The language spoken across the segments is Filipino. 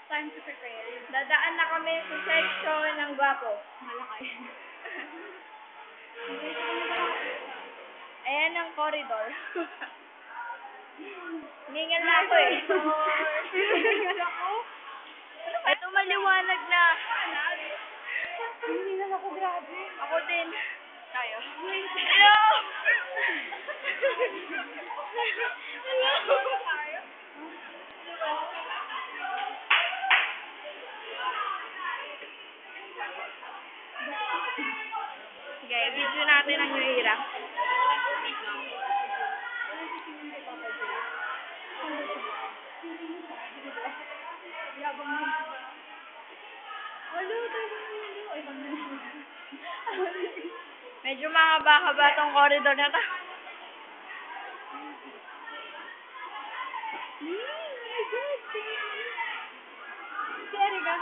Time to prepare. Dadaan na kami sa section ng gwapo. Malaki. Ayan ang corridor. Ningal na ako eh. Ningal ako? Ito maliwanag na. Ningal ako, grabe. Ako din. Tayo. Hello! Hello! Sige, video natin ang hirap. Medyo mahaba-haba tong corridor na to. Si Erika.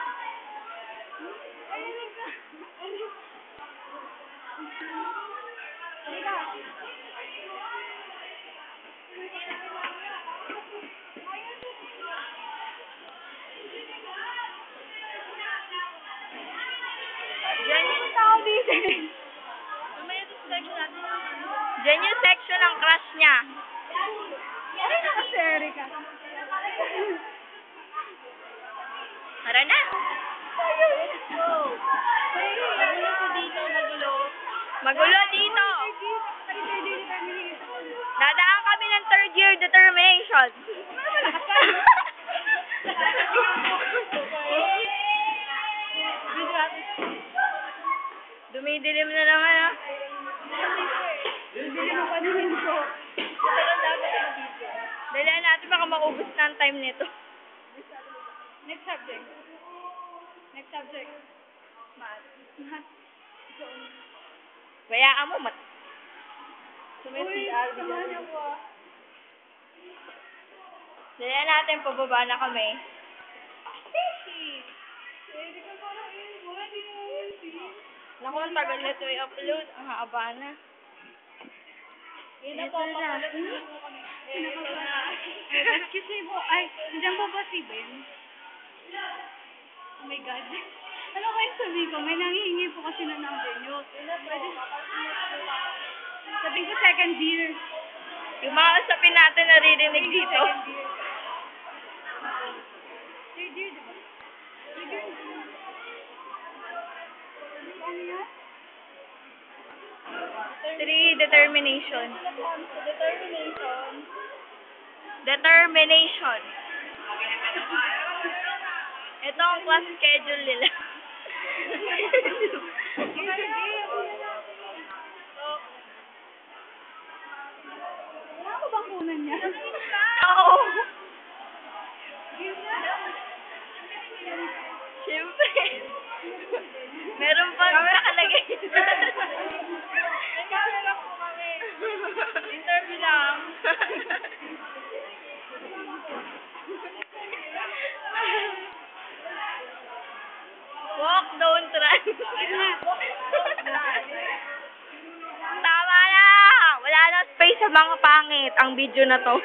Erika. Erika. Diyan yung section ng crush niya. Ay, naku si Erika. Tara na. Magulo ko dito, magulo. Magulo dito. Dadaan kami ng third year determination. Dumidilim na naman ah. Dilim ang paningin ko. Dalihan natin baka maubos na ang time nito. Next subject. Next subject. Math. Math. Bayaan mo mat. Uy, samahan niyo po. Dalihan natin pababa na kami. Hindi ka parang iwan. Naku, ang tagal nito i-upload. Ang haba na. Ito na. Ito na. Excuse me po. Ay, nandiyan po ba si Ben? Oh my God. Ano kayo sabihin ko? May nangihingi po kasi na number nyo. Sabihin ko second year. Yung mga usapin natin naririnig dito. Third year, diba? Third year. Ano yan? 3, determination. Determination. Determination. Ito ang class schedule nila. Wala ko bang kunan niya? Oo. Siyempre. Meron pa nakalagay. Nagkamera po kami. Interview lang. Walk, don't run. Tama na! Wala na space sa mga pangit ang video na to.